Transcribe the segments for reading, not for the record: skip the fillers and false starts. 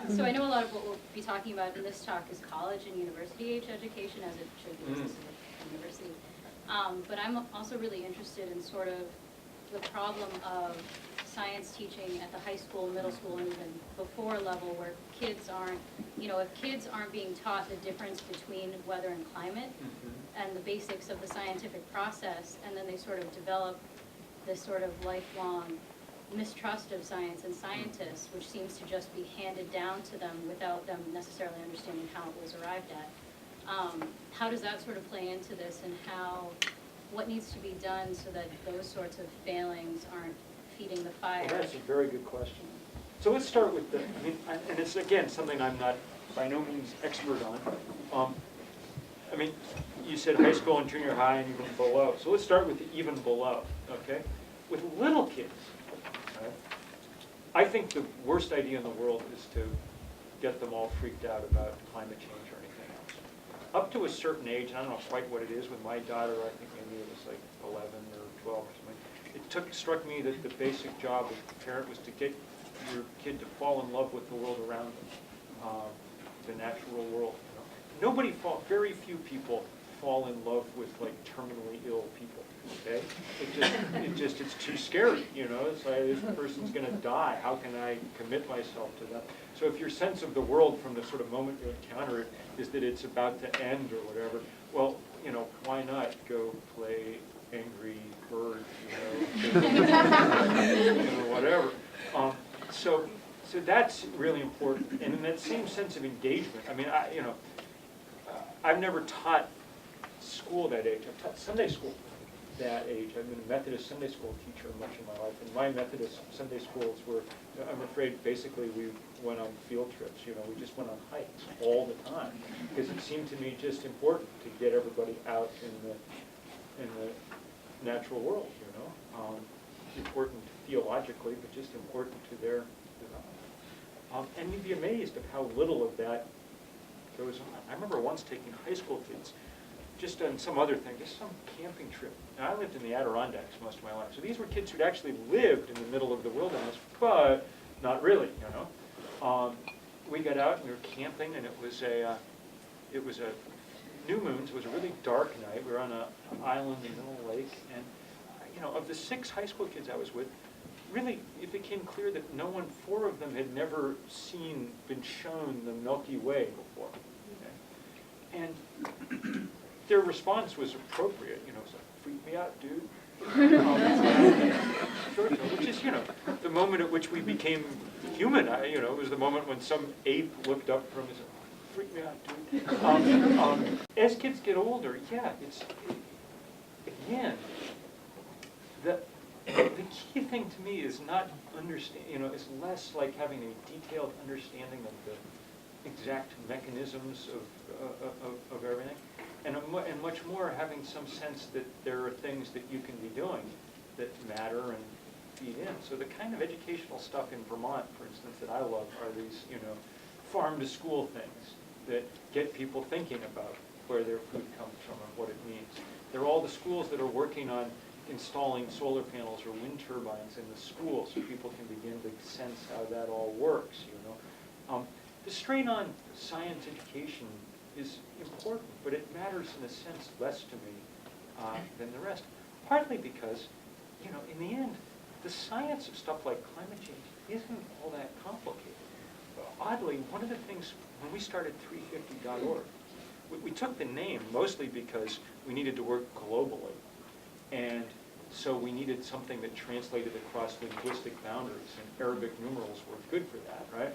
So I know a lot of what we'll be talking about in this talk is college and university age education, as it should be as a university. But I'm also really interested in sort of the problem of science teaching at the high school, middle school, and even before level, where kids aren't, if kids aren't being taught the difference between weather and climate and the basics of the scientific process, and then they sort of develop this sort of lifelong mistrust of science and scientists, which seems to just be handed down to them without them necessarily understanding how it was arrived at. How does that sort of play into this, and what needs to be done so that those sorts of failings aren't feeding the fire? Well, that's a very good question. So let's start with and it's again something I'm not by no means expert on. You said high school and junior high and even below. So let's start with the even below, okay? With little kids, right? I think the worst idea in the world is to get them all freaked out about climate change or anything else. Up to a certain age, and I don't know quite what it is with my daughter, I think maybe it was like 11 or 12 or something. It struck me that the basic job of the parent was to get your kid to fall in love with the world around them, the natural world. Very few people fall in love with like terminally ill people. Okay, it's too scary. It's like this person's going to die. How can I commit myself to that? So if your sense of the world from the sort of moment you encounter it is that it's about to end or whatever, well, why not go play Angry Bird, whatever. So that's really important, and in that same sense of engagement. I've never taught school that age. I've taught Sunday school that age. I've been a Methodist Sunday school teacher much of my life, and my Methodist Sunday schools were, I'm afraid, basically we went on field trips. We just went on hikes all the time because it seemed to me just important to get everybody out in the natural world. Important theologically, but just important to their development. And you'd be amazed at how little of that goes on. I remember once taking high school kids, just on some other thing, just some camping trip. Now, I lived in the Adirondacks most of my life, so these were kids who'd actually lived in the middle of the wilderness, but not really, We got out and we were camping, and it was a new moon, so it was a really dark night. We were on an island in the middle of the lake, and of the 6 high school kids I was with, really, it became clear that 4 of them had never been shown the Milky Way before. Okay? And their response was appropriate. It's like, freak me out, dude. Which is, the moment at which we became human. It was the moment when some ape looked up from his, freak me out, dude. As kids get older, it's, again, the key thing to me is not understand. It's less like having a detailed understanding of the exact mechanisms of everything, and much more having some sense that there are things that you can be doing that matter and feed in. So the kind of educational stuff in Vermont, for instance, that I love are these farm to school things that get people thinking about where their food comes from and what it means. They're all the schools that are working on installing solar panels or wind turbines in the school so people can begin to sense how that all works, The strain on science education is important, but it matters in a sense less to me than the rest. Partly because, in the end, the science of stuff like climate change isn't all that complicated. Oddly, one of the things, when we started 350.org, we took the name mostly because we needed to work globally. And so we needed something that translated across linguistic boundaries, and Arabic numerals were good for that, right?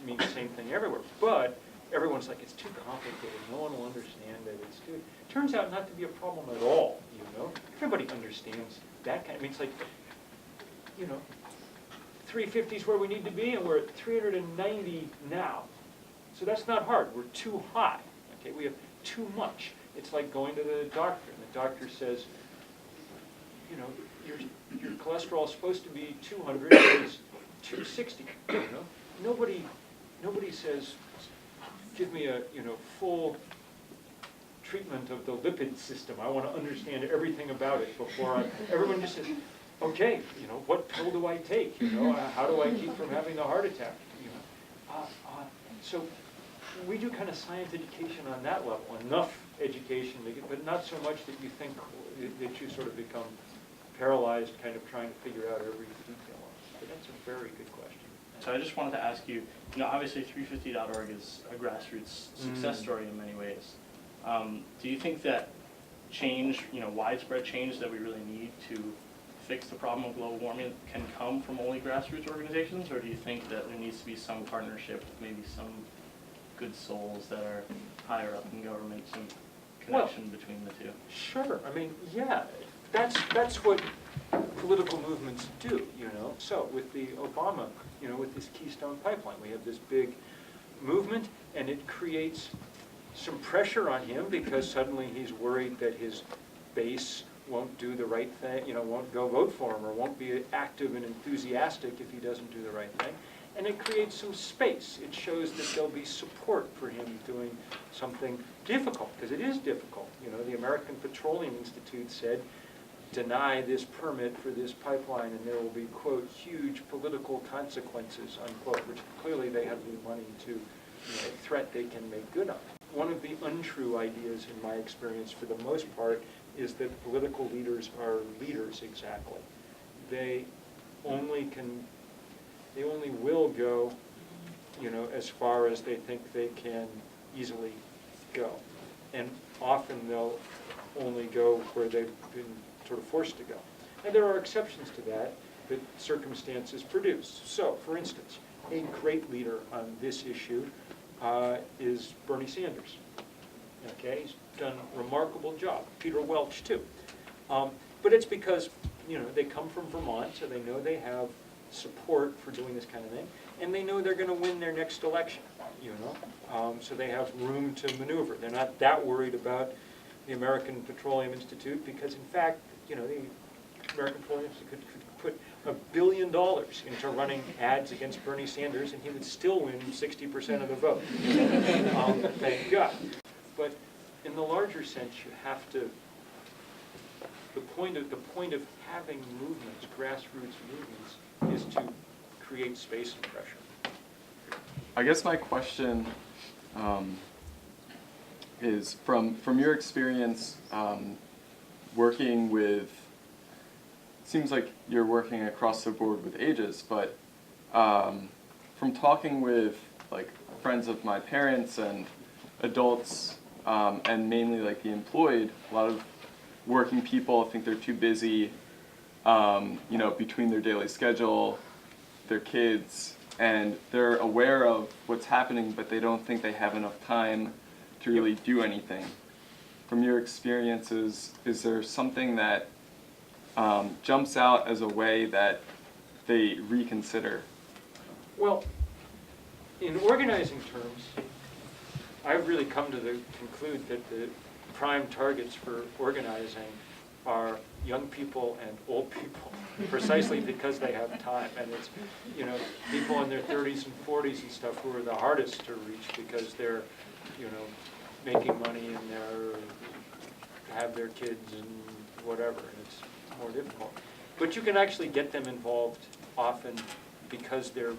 Means the same thing everywhere. But everyone's like, it's too complicated, no one will understand it, it's too... Turns out not to be a problem at all, Everybody understands that kind of... it's like, 350 is where we need to be, and we're at 390 now. So that's not hard, we're too high, okay? We have too much. It's like going to the doctor, and the doctor says, your cholesterol is supposed to be 200, it's 260. Nobody says, give me a full treatment of the lipid system. I want to understand everything about it before everyone just says, okay, what pill do I take? How do I keep from having a heart attack? So we do kind of science education on that level, enough education, but not so much that you think, that you sort of become paralyzed kind of trying to figure out every detail of it. But that's a very good question. So I just wanted to ask you, obviously 350.org is a grassroots success story in many ways. Do you think that change, widespread change that we really need to fix the problem of global warming can come from only grassroots organizations, or do you think that there needs to be some partnership with maybe some good souls that are higher up in government, some connection between the two? Sure. I mean, yeah, that's what political movements do, So with the Obama, with this Keystone Pipeline, we have this big movement, and it creates some pressure on him because suddenly he's worried that his base won't do the right thing, won't go vote for him or won't be active and enthusiastic if he doesn't do the right thing. And it creates some space. It shows that there'll be support for him doing something difficult, because it is difficult. The American Petroleum Institute said, deny this permit for this pipeline and there will be, quote, huge political consequences, unquote, which clearly they have the money to, a threat they can make good on. One of the untrue ideas in my experience for the most part is that political leaders are leaders exactly. They only will go, as far as they think they can easily go. And often they'll only go where they've been sort of forced to go. And there are exceptions to that circumstances produce. So, for instance, a great leader on this issue is Bernie Sanders. Okay, he's done a remarkable job. Peter Welch, too. But it's because, they come from Vermont, so they know they have support for doing this kind of thing, and they know they're going to win their next election, so they have room to maneuver. They're not that worried about the American Petroleum Institute because, in fact, the American Petroleum Institute could put $1 billion into running ads against Bernie Sanders, and he would still win 60% of the vote. Thank God. But in the larger sense, you have to. The point of having movements, grassroots movements, is to create space and pressure. I guess my question is from your experience working with. Seems like you're working across the board with ages, but from talking with friends of my parents and adults, and mainly the employed, a lot of working people think they're too busy, between their daily schedule, their kids, and they're aware of what's happening, but they don't think they have enough time to really do anything. From your experiences, is there something that jumps out as a way that they reconsider? Well, in organizing terms, I've really come to conclude that the prime targets for organizing are young people and old people, precisely because they have time. And it's, people in their 30s and 40s and stuff who are the hardest to reach because they're, making money and have their kids and whatever. And it's more difficult. But you can actually get them involved often because their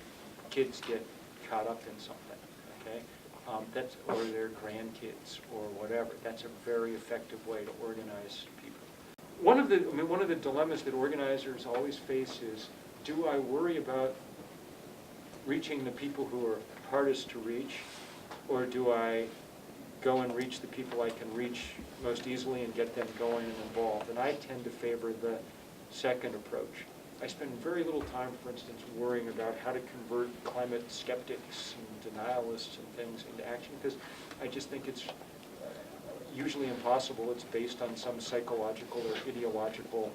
kids get caught up in something, okay? Or their grandkids or whatever. That's a very effective way to organize people. One of the dilemmas that organizers always face is, do I worry about reaching the people who are hardest to reach, or do I go and reach the people I can reach most easily and get them going and involved? And I tend to favor the second approach. I spend very little time, for instance, worrying about how to convert climate skeptics and denialists and things into action, because I just think it's usually impossible. It's based on some psychological or ideological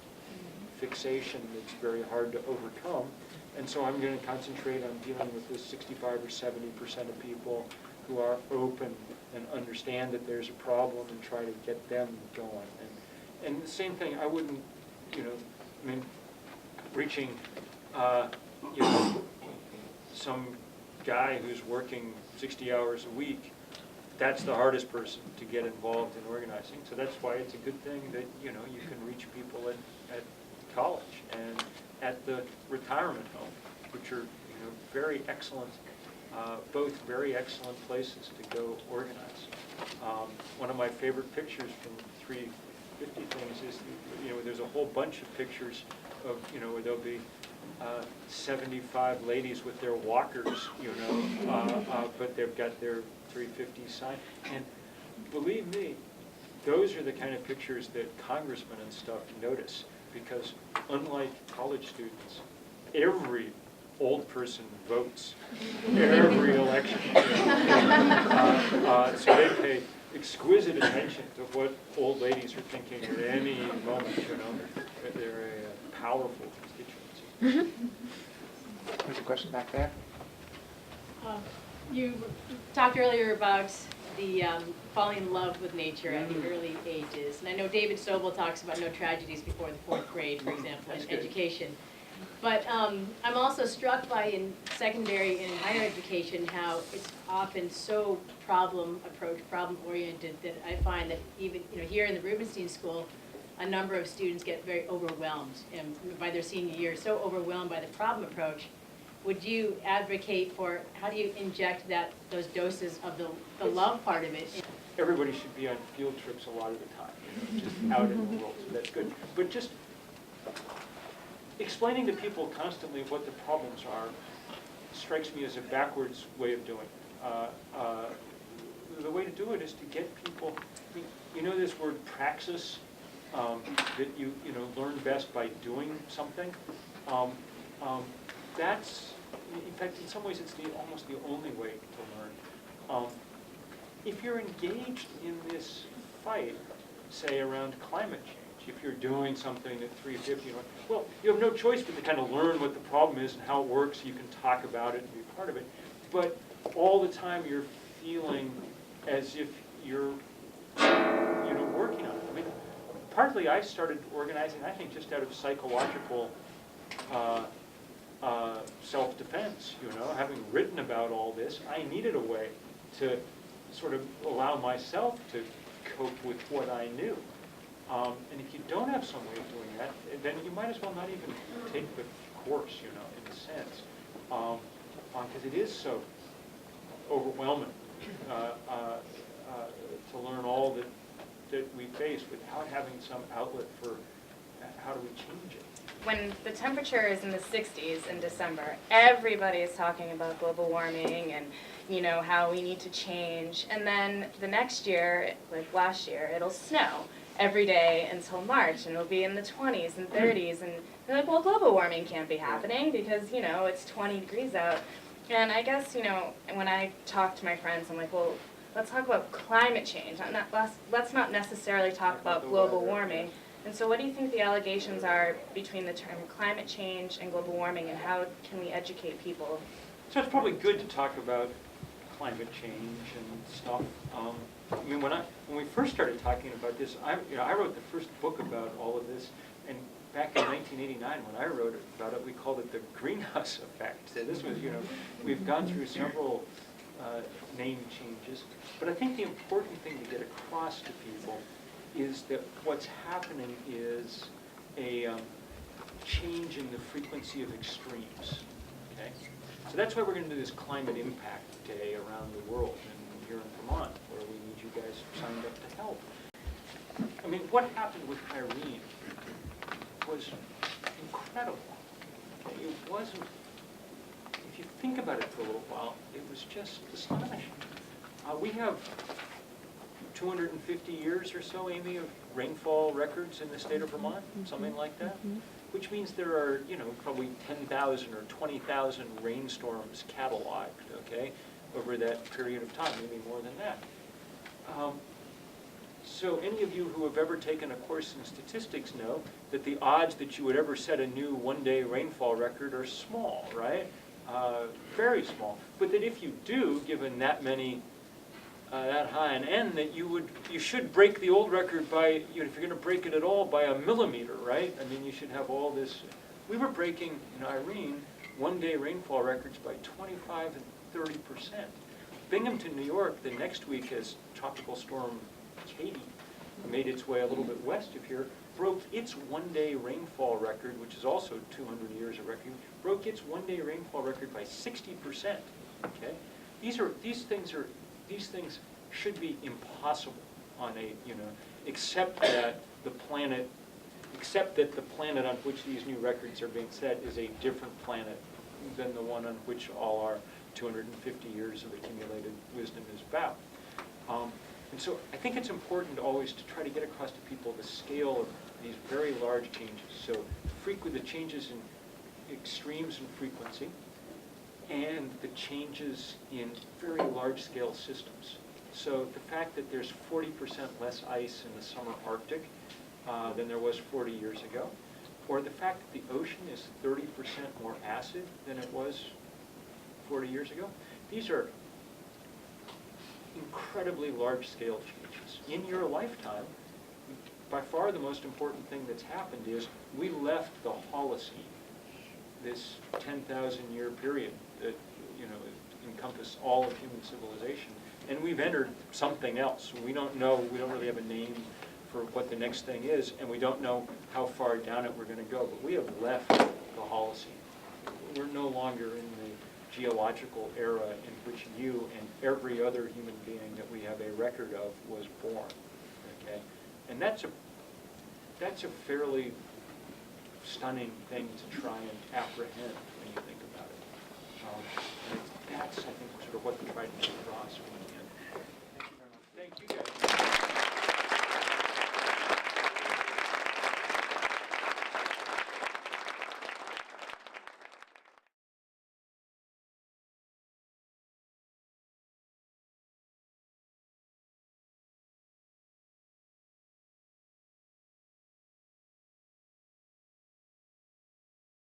fixation that's very hard to overcome. And so I'm going to concentrate on dealing with this 65 or 70% of people who are open and understand that there's a problem and try to get them going. And the same thing, I wouldn't, reaching, some guy who's working 60 hours a week, that's the hardest person to get involved in organizing. So that's why it's a good thing that, you can reach people at college and at the retirement home, which are, very excellent both very excellent places to go organize. One of my favorite pictures from 350 things is, there's a whole bunch of pictures of, where there'll be 75 ladies with their walkers, but they've got their 350 sign. And believe me, those are the kind of pictures that congressmen and stuff notice, because unlike college students, every old person votes every election. So they pay exquisite attention to what old ladies are thinking at any moment, They're a powerful constituency. There's a question back there. You talked earlier about the falling in love with nature at the early ages. And I know David Sobel talks about no tragedies before the 4th grade, for example, in education. But I'm also struck by in secondary and higher education how it's often so problem-oriented that I find that even here in the Rubenstein School, a number of students get very overwhelmed, and by their senior year, so overwhelmed by the problem approach. Would you advocate for, how do you inject those doses of the love part of it? Everybody should be on field trips a lot of the time, just out in the world, so that's good. But just explaining to people constantly what the problems are strikes me as a backwards way of doing it. The way to do it is to get people, this word praxis, that you learn best by doing something. That's, in fact, in some ways, it's almost the only way to learn. If you're engaged in this fight, say around climate change, if you're doing something at 350, well, you have no choice but to kind of learn what the problem is and how it works. You can talk about it and be part of it, but all the time you're feeling as if you're, working on it. I mean, partly I started organizing, I think, just out of psychological self-defense, having written about all this, I needed a way to sort of allow myself to cope with what I knew. And if you don't have some way of doing that, then you might as well not even take the course, in a sense, because it is so overwhelming to learn all that we face without having some outlet for how do we change it. When the temperature is in the 60s in December, everybody is talking about global warming and how we need to change. And then the next year, like last year, it'll snow every day until March, and it'll be in the 20s and 30s. And they're like, well, global warming can't be happening because, it's 20 degrees out. And I guess, when I talk to my friends, I'm like, well, let's talk about climate change. Let's not necessarily talk about global warming. And so what do you think the allegations are between the term climate change and global warming, and how can we educate people? So it's probably good to talk about climate change and stuff. I mean, when we first started talking about this, I wrote the first book about all of this, and back in 1989, when I wrote about it, we called it the greenhouse effect. So this was, we've gone through several name changes, but I think the important thing to get across to people is that what's happening is a change in the frequency of extremes, okay? So that's why we're going to do this Climate Impact Day around the world, and here in Vermont, where we need you guys signed up to help. I mean, what happened with Irene was incredible. Okay? It wasn't, if you think about it for a little while, it was just astonishing. We have 250 years or so, Amy, of rainfall records in the state of Vermont, something like that, which means there are, probably 10,000 or 20,000 rainstorms cataloged, okay, over that period of time, maybe more than that. So any of you who have ever taken a course in statistics know that the odds that you would ever set a new one-day rainfall record are small, right? Very small. But that if you do, given that many that high an N, that you should break the old record by, if you're going to break it at all, by a millimeter, right? I mean, you should have all this. We were breaking, in Irene, one-day rainfall records by 25 and 30%. Binghamton, New York, the next week as Tropical Storm Katie made its way a little bit west of here, broke its one-day rainfall record, which is also 200 years of record, broke its one-day rainfall record by 60%. okay? These things should be impossible on a, except that the planet on which these new records are being set is a different planet than the one on which all our 250 years of accumulated wisdom is about. And so I think it's important always to try to get across to people the scale of these very large changes. So the changes in extremes in frequency and the changes in very large-scale systems. So the fact that there's 40% less ice in the summer Arctic than there was 40 years ago, or the fact that the ocean is 30% more acid than it was 40 years ago. These are incredibly large-scale changes. In your lifetime, by far the most important thing that's happened is we left the Holocene, this 10,000-year period that encompassed all of human civilization, and we've entered something else. We don't really have a name for what the next thing is, and we don't know how far down it we're going to go, but we have left the Holocene. We're no longer in the geological era in which you and every other human being that we have a record of was born, okay? And that's a fairly stunning thing to try and apprehend when you think about it. And that's, I think, sort of what we try to get across when